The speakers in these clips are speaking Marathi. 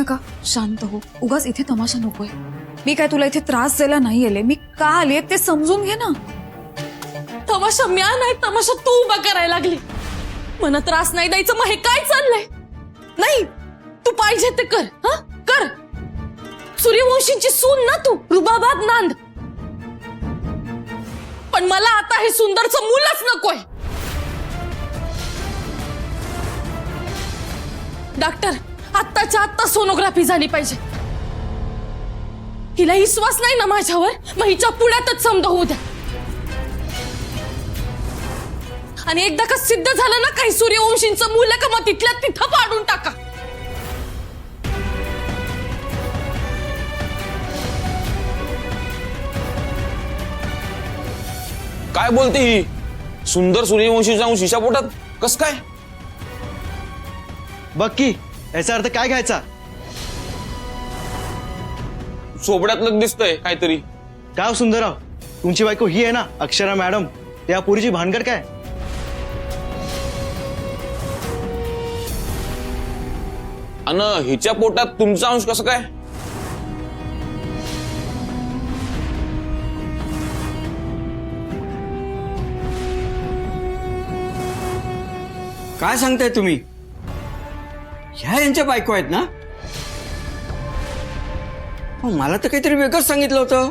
नका शांत हो, उगाच इथे तमाशा नकोय. मी काय तुला इथे त्रास द्यायला नाही आले, मी का आले ते समजून घे ना. तमाशा म्या नाही, तमाशा तू उभा करायला लागली. मला त्रास नाही द्यायचं, मग हे काय चाललंय? नाही, तू पाहिजे ते कर. हा कर. सूर्यवंशींची सून ना तू, रुबाबात नांद. पण मला आता हे सुंदरचं मूलच नकोय. डॉक्टर, आत्ताच्या आत्ता सोनोग्राफी झाली पाहिजे. हिला विश्वास नाही ना माझ्यावर, मग हिच्या पुढ्यातच समजा होऊ द्या. आणि एकदा का सिद्ध झालं ना काही सूर्यवंशींचं मूल का, मग तिथल्या तिथं पाडून टाका. काय बोलते ही? सुंदर सूर्यवंशी जाऊन शिशा पोटात कस काय? बघ की याचा अर्थ काय घ्यायचा? सोबड्यातलं दिसतंय काहीतरी. काय हो सुंदरराव, तुमची बायको ही आहे ना अक्षरा मॅडम, त्या पुरीची भानगड काय? अन हिच्या पोटात तुमचा अंश कसं काय? काय सांगताय तुम्ही? ह्या यांच्या बायको आहेत ना? मला तर काहीतरी वेगळंच सांगितलं होतं.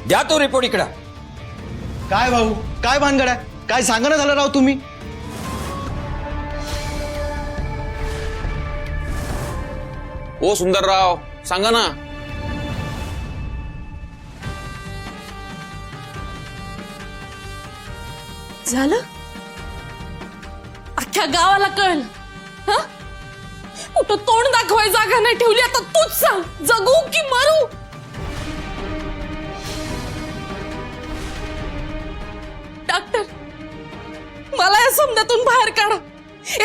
द्या तो रिपोर्ट इकडं. काय भाऊ, काय भानगड आहे? काय सांगणं झालं राव तुम्ही? ओ सुंदरराव, सांगा ना. झालं? अख्ख्या गावाला कळलं. हा? कुठं तोंड दाखवाय जागा नाही ठेवली. आता तूच सांग, जगू की मरू? डॉक्टर, मला या समजातून बाहेर काढा.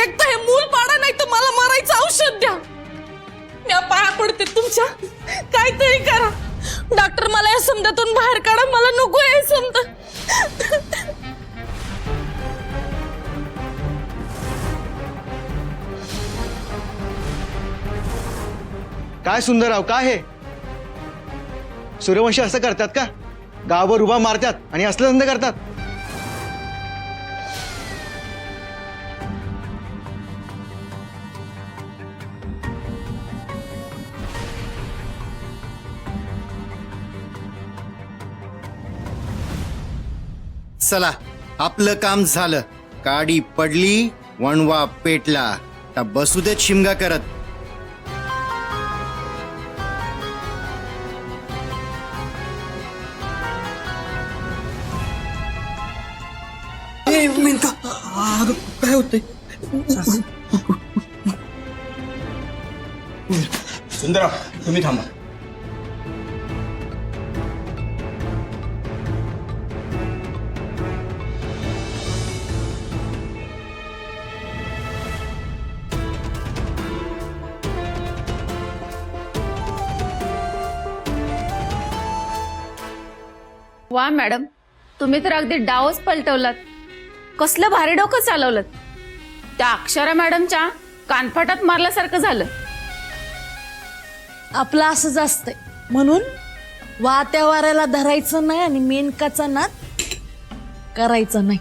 एक तर हे मूल पाडा, नाही तर मला मारायचं औषध द्या. मी पाया पडते तुमच्या, काहीतरी करा. डॉक्टर, मला या समजातून बाहेर काढा. मला नको हे समजा. काय सुंदरराव, काय हे? सूर्यवंशी असं करतात का? गावभर उभा मारतात आणि असले धंदे करतात? चला, आपलं काम झालं. काडी पडली, वणवा पेटला. आता बसू देत शिमगा करत. काय होतंय? सुंदरराव, तुम्ही थांबा. वा मॅडम, तुम्ही तर अगदी डावच पलटवलात. कसलं भारी डोकं चालवलं. त्या अक्षरा मॅडमच्या कानफाटात मारल्यासारखं झालं. आपलं असंच असतंय, म्हणून वात्या वाऱ्याला धरायचं नाही आणि मेनकाचा नाद करायचा नाही.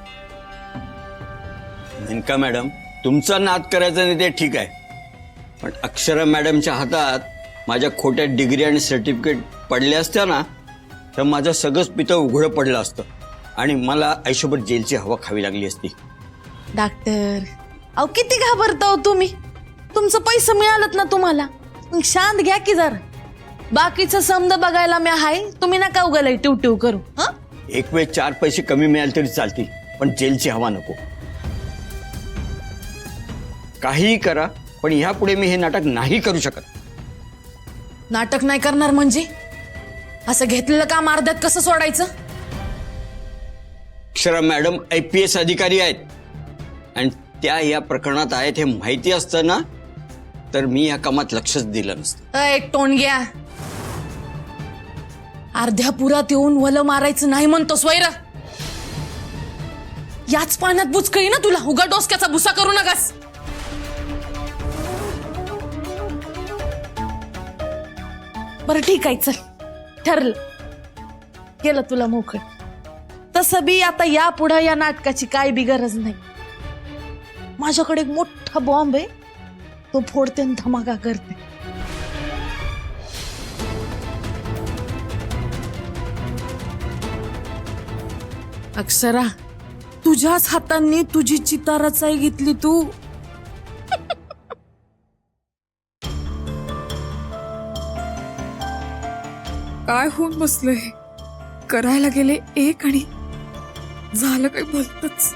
मेनका मॅडम, तुमचा नाद करायचा नाही ते ठीक आहे, पण अक्षरा मॅडमच्या हातात माझ्या खोट्या डिग्री आणि सर्टिफिकेट पडल्या असत्या ना, तर माझं सगळंच पितं उघडं पडलं असतं आणि मला आयुष्यभर जेलची हवा खावी लागली असती. डॉक्टर, अहो किती घाबरता हो तुम्ही? तुमचं पैसे मिळालं ना तुम्हाला, मग शांत घ्या की जरा. बाकीचं समज बघायला मी आहे, तुम्ही नका उगाला टिवटिव करू. हा, एक वेळ 4 पैसे कमी मिळाले तरी चालतील, पण जेलची हवा नको. काहीही करा, पण ह्यापुढे मी हे नाटक नाही करू शकत. नाटक नाही करणार म्हणजे? असं घेतलेलं काम अर्ध्यात कसं सोडायचं? अक्षरा मॅडम IPS अधिकारी आहेत आणि त्या या प्रकरणात आहेत हे माहिती असतं ना, तर मी या कामात लक्षच दिलं नसतं. एक तोंड घ्या. अर्ध्या पुरात येऊन वलं मारायचं नाही म्हणतोस वैरा. याच पाण्यात बुचकळी ना तुला, उगा डोसक्याचा भुसा करू नकास. बरं ठीक आहे, चल ठरलं, केलं तुला मोकळ. तसं बी आता यापुढं या नाटकाची काय बी गरज नाही. माझ्याकडे एक मोठा बॉम्ब आहे, तो फोडते आणि धमाका करते. अक्षरा, तुझ्याच हातांनी तुझी चिता रचाई घेतली तू. काय होऊन बसलंय, करायला गेले एक आणि झालं काय भलतच.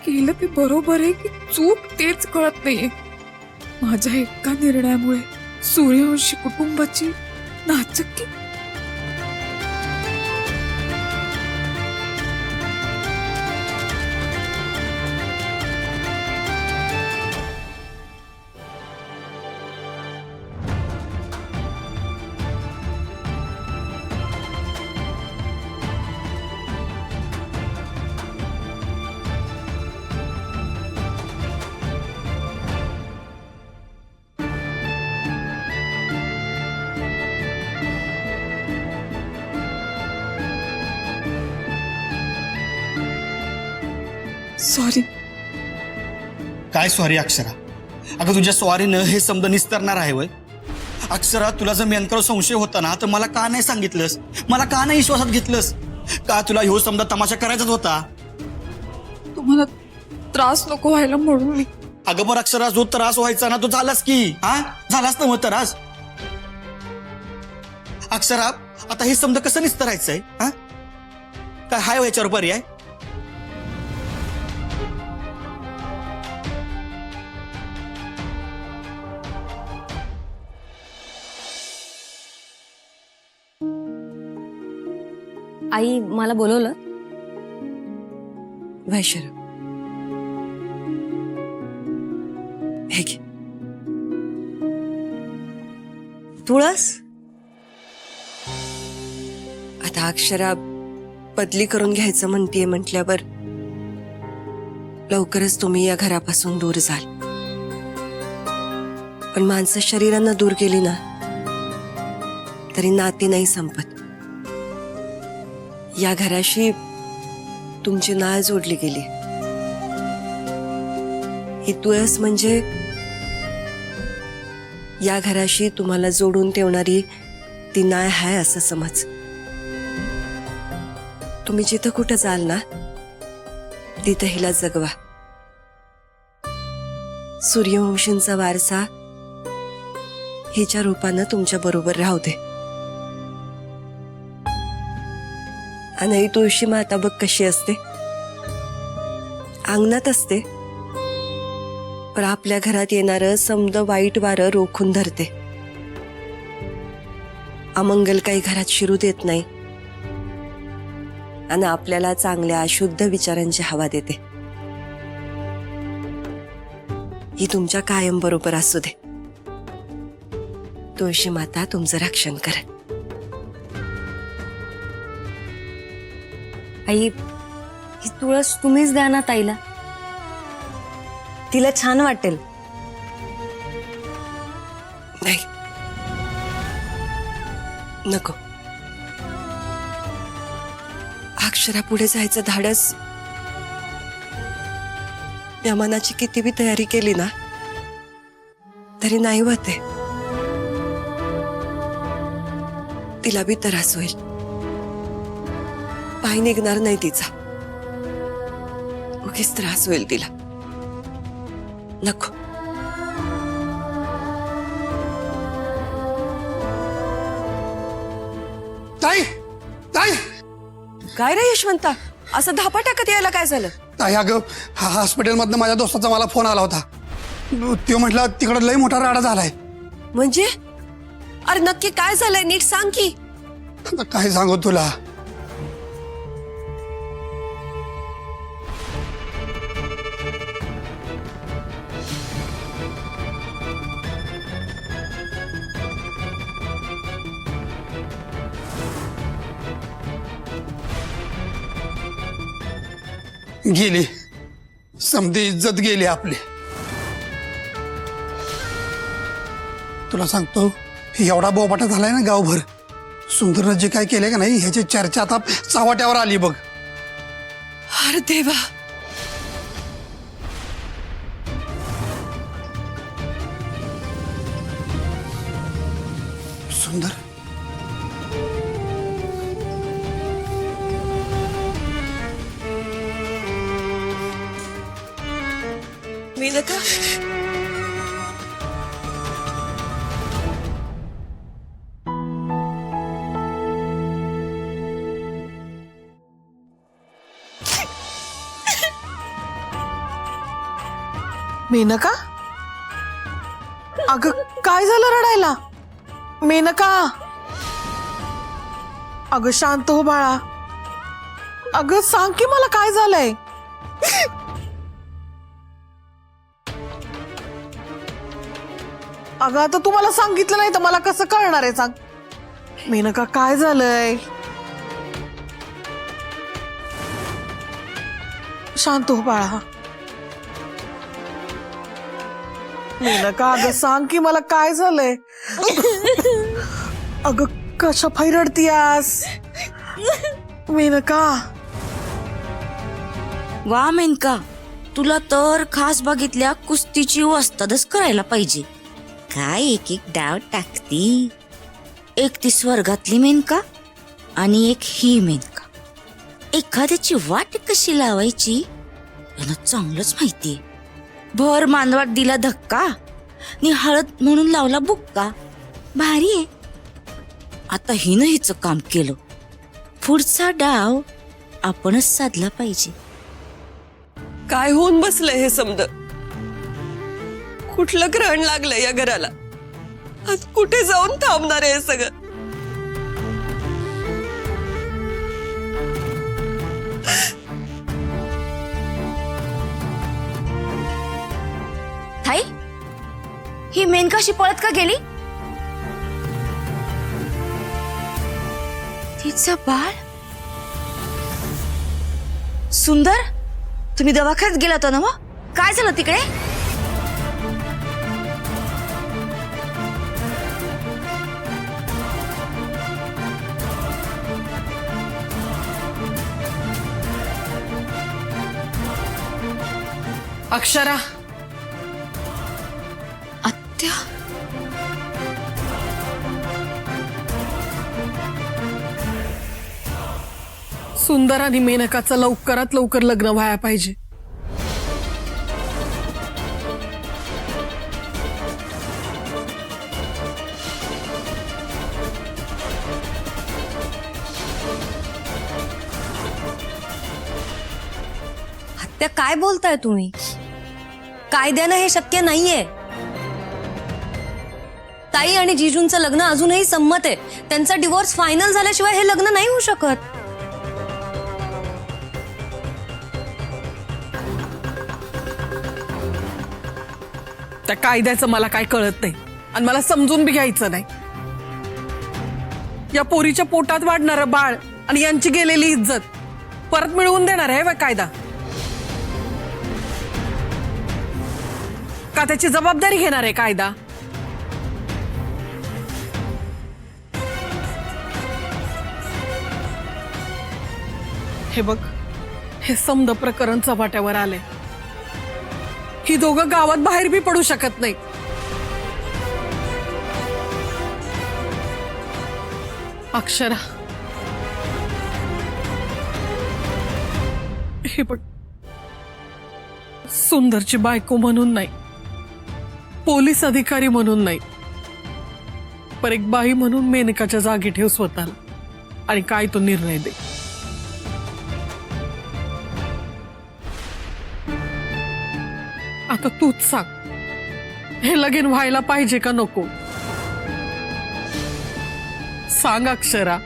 केलं ते बरोबर आहे की चूक तेच कळत नाहीये. माझ्या एका निर्णयामुळे सूर्यवंशी कुटुंबाची नाचक्की. सॉरी. काय सॉरी अक्षरा? अगं तुझ्या सॉरीनं हे समजा निस्तरणार आहे वय? अक्षरा, तुला जर मेनकर संशय होता ना तर मला का नाही सांगितलंस? मला का नाही विश्वासात घेतलंस? का तुला ह्यो समजा तमाशा करायचाच होता? तुम्हाला त्रास नको व्हायला म्हणून मी. अगं बरं अक्षरा, जो त्रास व्हायचा ना तो झालाच की. हा झालाच ना मग त्रास. अक्षरा, आता हे समजा कसं निस्तरायचंय? हा काय हाय व्हायच्यावर पर्याय? आई मला बोलवलं. वैशर, हे घे. तुळस. आता अक्षरा बदली करून घ्यायचं म्हणतीये म्हटल्यावर लवकरच तुम्ही या घरापासून दूर जाल. पण माणसं शरीरानं दूर गेली ना तरी नाती नाही संपत. या घराशी तुमची नाळ जोडली गेली. ही तुळस म्हणजे या घराशी तुम्हाला जोडून ठेवणारी ती नाळ आहे असं समज. तुम्ही जिथं कुठं जाल ना तिथं हिला जगवा. सूर्यवंशींचा वारसा हिच्या रूपानं तुमच्या बरोबर राहू दे. आणि तुळशी माता बघ कशी असते, अंगणात असते पण आपल्या घरात येणारं समद वाईट वारं रोखून धरते. अमंगल काही घरात शिरू देत नाही आणि आपल्याला चांगल्या अशुद्ध विचारांची हवा देते. ही तुमच्या कायम बरोबर असू दे. तुळशी माता तुमचं रक्षण कर. आई, ही तुळस तुम्हीच द्या ना ताईला, तिला छान वाटेल. नाही नको. अक्षरा पुढे जायचं धाडस या मनाची किती बी तयारी केली ना तरी नाही होते. तिला बी त्रास होईल. पाय निघणार नाही तिचा. उगीच त्रास होईल तिला. नको. ताई, ताई, काय रे यशवंता, असं धापा टाकत यायला काय झालं? ताई अगं, हा हॉस्पिटलमधनं माझ्या दोस्ताचा मला फोन आला होता. तो म्हटला तिकडं लय मोठा राडा झालाय. म्हणजे? अरे नक्की काय झालंय नीट सांग की. आता काय सांगू तुला. गेली समधी इज्जत गेली आपली. तुला सांगतो एवढा बोबाटा झालाय ना गावभर. सुंदरनं जे काय केलंय का नाही ह्याची चर्चा आता चावाट्यावर आली बघ. अरे देवा, सुंदर मेनका, मेनका, अगं काय झालं रडायला? मेनका, अगं शांत हो बाळा. अगं सांग की मला काय झालंय. अगं आता तू मला सांगितलं नाही तर मला कसं कळणार आहे सांग. मेनका काय झालंय? शांत हो बाळा. मेनका अगं सांग की मला काय झालंय. अगं कशा पायी रडतीयास मेनका? वा मेनका, तुला तर खास बघितल्या कुस्तीची वस्तादच करायला पाहिजे. काय एक एक डाव टाकती. एक ती स्वर्गातली मेनका आणि एक ही मेनका. एखाद्याची वाट कशी लावायची यांना चांगलंच माहितीये. भर मानवात दिला धक्का नि हळद म्हणून लावला बुक्का. भारी आहे. आता हिनं हिचं काम केलं. पुढचा डाव आपणच साधला पाहिजे. काय होऊन बसलंय हे समद? कुठलं ग्रहण लागलंय या घराला? आज कुठे जाऊन थांबणार आहे हे सगळं? थाई, ही मेनकाशी पळत का गेली? तिचं बाळ सुंदर, तुम्ही दवाखान्यात गेला होता ना? मग काय झालं तिकडे? अक्षरा, आत्या, सुंदर आणि मेनकाचं लवकरात लवकर लग्न व्हायला पाहिजे. त्या काय बोलताय तुम्ही? कायद्यानं हे शक्य नाहीये. ताई आणि जिजूंचं लग्न अजूनही संमत आहे. त्यांचा डिवोर्स फायनल झाल्याशिवाय हे लग्न नाही होऊ शकत. त्या कायद्याचं मला काय कळत नाही आणि मला समजून बी घ्यायचं नाही. या पोरीच्या पोटात वाढणारं बाळ आणि यांची गेलेली इज्जत परत मिळवून देणार आहे वा कायदा? का त्याची जबाबदारी घेणार आहे कायदा? हे बघ, हे समद प्रकरण चव्हाट्यावर आले. ही दोघं गावात बाहेर बी पडू शकत नाही. अक्षरा, हे बघ, सुंदरची बायको म्हणून नाही, पोलीस अधिकारी म्हणून नाही, पर एक बाई म्हणून मेनकाच्या जागी ठेव स्वतःला आणि काय तो निर्णय दे. आता तूच सांग, हे लगीन व्हायला पाहिजे का नको? सांग अक्षरा.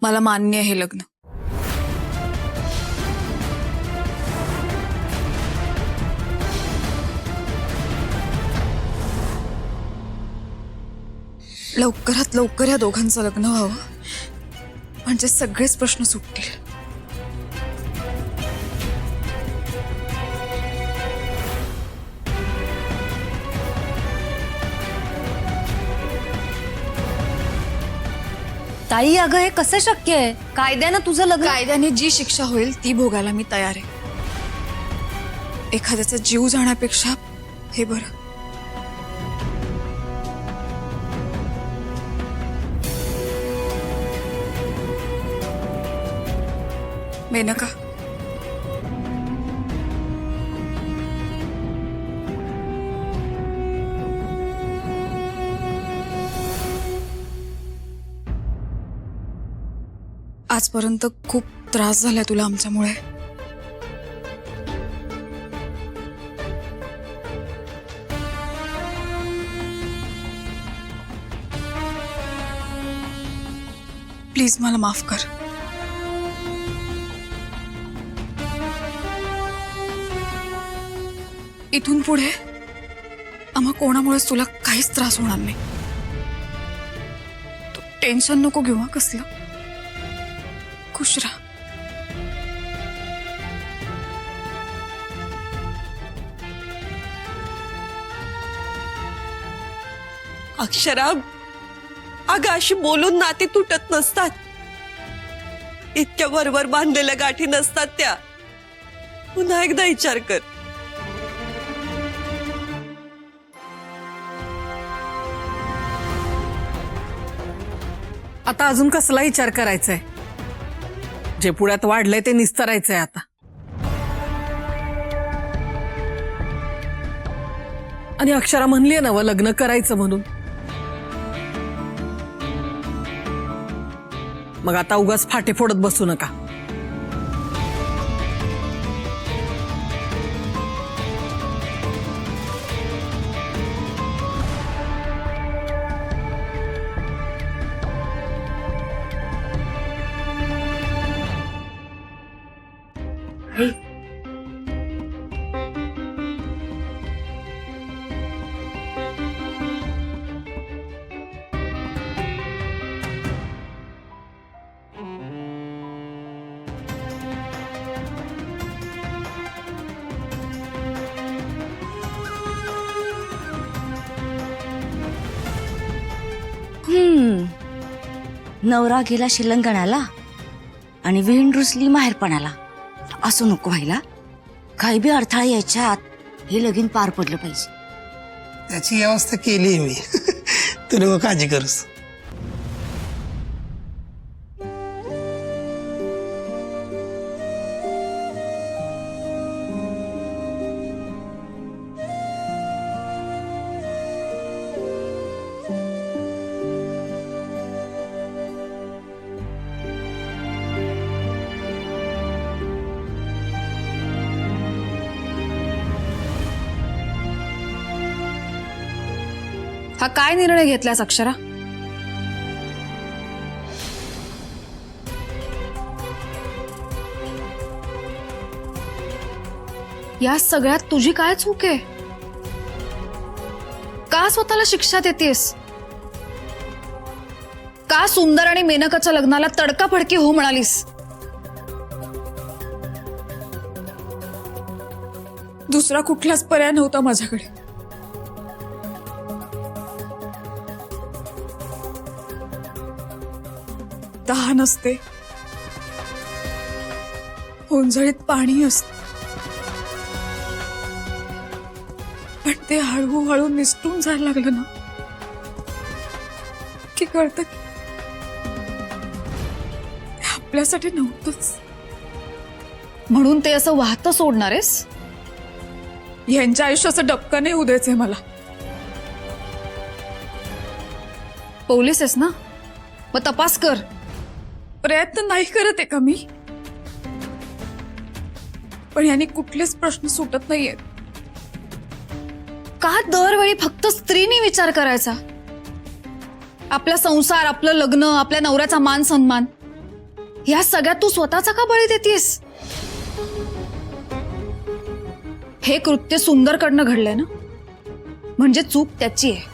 मला मान्य आहे हे लग्न. लवकरात लवकर या दोघांचं लग्न व्हावं, म्हणजे सगळेच प्रश्न सुटतील. ताई अगं हे कसं शक्य आहे? कायद्यानं तुझं लग्न. कायद्याने जी शिक्षा होईल ती भोगायला मी तयार आहे. एखाद्याचा जीव जाण्यापेक्षा हे बरं. मेनका, आजपर्यंत खूप त्रास झालाय तुला आमच्यामुळे. प्लीज मला माफ कर. इथून पुढे आम्हा कोणामुळेच तुला काहीच त्रास होणार नाही. तू टेन्शन नको घेऊ हा कसलं. खुश राहा. अक्षरा, अगं अशी बोलून नाती तुटत नसतात. इतक्या वरवर बांधलेल्या गाठी नसतात त्या. पुन्हा एकदा विचार कर. आता अजून कसला विचार करायचाय? जे पुढ्यात वाढलंय ते निस्तरायचंय आता. आणि अक्षरा म्हणलीये ना व लग्न करायचं म्हणून. मग आता उगाच फाटे फोडत बसू नका. नवरा गेला शिलंगणाला आणि विण रुसली माहेरपणाला. असं नको व्हायला. काही बी अडथळा यायच्या आत हे लगीन पार पडलं पाहिजे. त्याची व्यवस्था केली मी. तू नको काळजी करूस. हा काय निर्णय घेतलास अक्षरा? या सगळ्यात तुझी काय चूक आहे? का स्वतःला शिक्षा देतेस? का सुंदर आणि मेनकाच्या लग्नाला तडकाफडकी हो म्हणालीस? दुसरा कुठलाच पर्याय नव्हता माझ्याकडे. तहान असते, ओंजळीत पाणी असत, पण ते हळूहळू निसटून जायला लागलं ना की कळतं की आपल्यासाठी नव्हतंच. म्हणून ते असं वाहतं सोडणार आहेस? यांच्या आयुष्याचं डबकं नाही उद्यायचंय मला. पोलीस आहेस ना, मग तपास कर. प्रयत्न नाही करत आहे का मी? पण यांनी कुठलेच प्रश्न सुटत नाहीयेत. का दरवेळी फक्त स्त्रीने विचार करायचा? आपला संसार, आपलं लग्न, आपल्या नवऱ्याचा मान सन्मान या सगळ्यात तू स्वतःचा का बळी देतीयस? हे कृत्य सुंदरकडनं घडलंय ना, म्हणजे चूक त्याची आहे.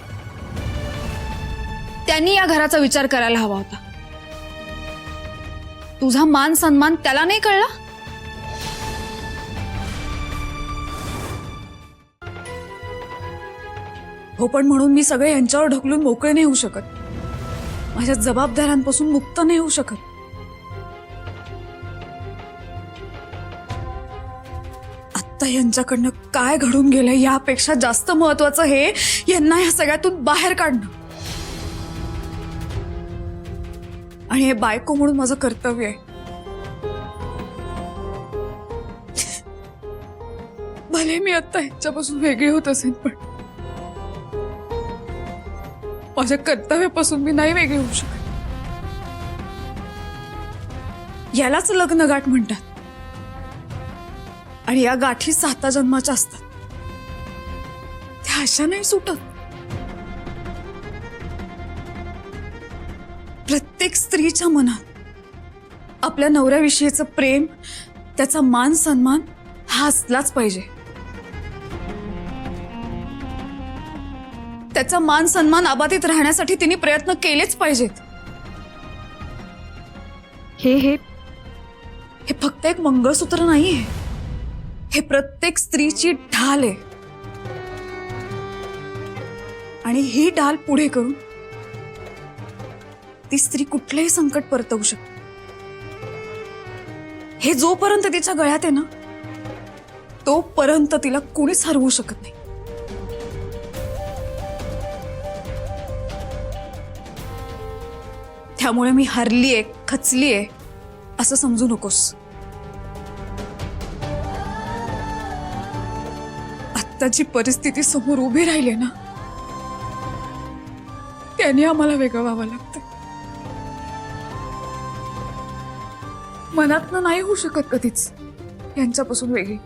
त्यांनी या घराचा विचार करायला हवा होता. तुझा मान सन्मान त्याला नाही कळला? हो, पण म्हणून मी सगळे यांच्यावर ढकलून मोकळे नाही होऊ शकत. माझ्या जबाबदाऱ्यांपासून मुक्त नाही होऊ शकत. आत्ता यांच्याकडनं काय घडून गेलंय यापेक्षा जास्त महत्वाचं हे यांना या सगळ्यातून बाहेर काढणं. आणि हे बायको म्हणून माझं कर्तव्य आहे. भले मी आता ह्याच्यापासून वेगळी होत असेल, पण माझ्या कर्तव्यापासून मी नाही वेगळी होऊ शकत. यालाच लग्न गाठ म्हणतात. आणि या गाठी 7 जन्माच्या असतात. त्या अशा नाही सुटत. प्रत्येक स्त्रीच्या मनात आपल्या नवऱ्याविषयीचं प्रेम, त्याचा मान सन्मान हा असलाच पाहिजे. त्याचा मान सन्मान अबाधित राहण्यासाठी तिने प्रयत्न केलेच पाहिजेत. हे हे हे फक्त एक मंगळसूत्र नाहीये. हे प्रत्येक स्त्रीची ढाल आहे. आणि ही ढाल पुढे करून ती स्त्री कुठलंही संकट परतवू शकते. हे जोपर्यंत तिच्या गळ्यात आहे ना, तोपर्यंत तिला कोणीच हरवू शकत नाही. त्यामुळे मी हरलीये, खचलीये असं समजू नकोस. आत्ताची परिस्थिती समोर उभी राहिली ना, त्याने आम्हाला वेगळं व्हावं लागतं. मनातनं नाही होऊ शकत कधीच यांच्यापासून वेगळी.